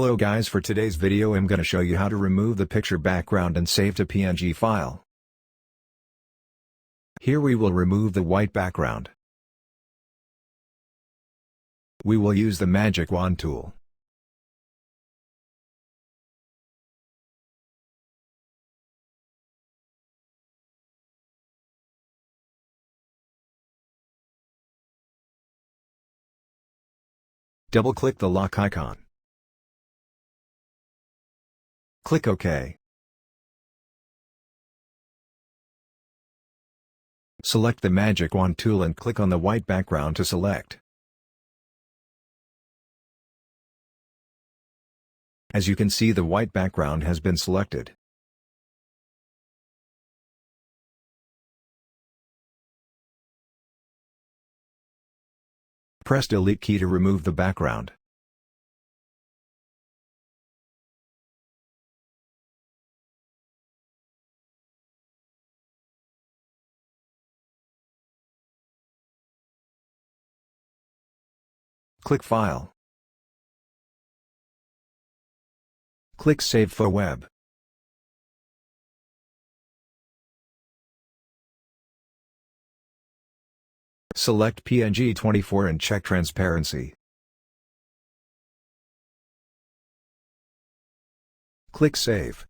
Hello guys, for today's video I'm gonna show you how to remove the picture background and save to PNG file. Here we will remove the white background. We will use the magic wand tool. Double-click the lock icon. Click OK. Select the magic wand tool and click on the white background to select. As you can see, the white background has been selected. Press Delete key to remove the background. Click File. Click Save for Web. Select PNG 24 and check Transparency. Click Save.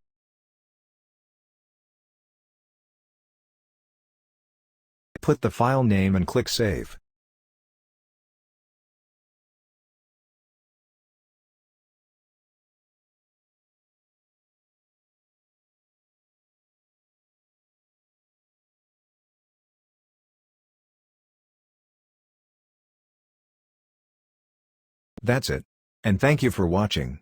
Put the file name and click Save. That's it. And thank you for watching.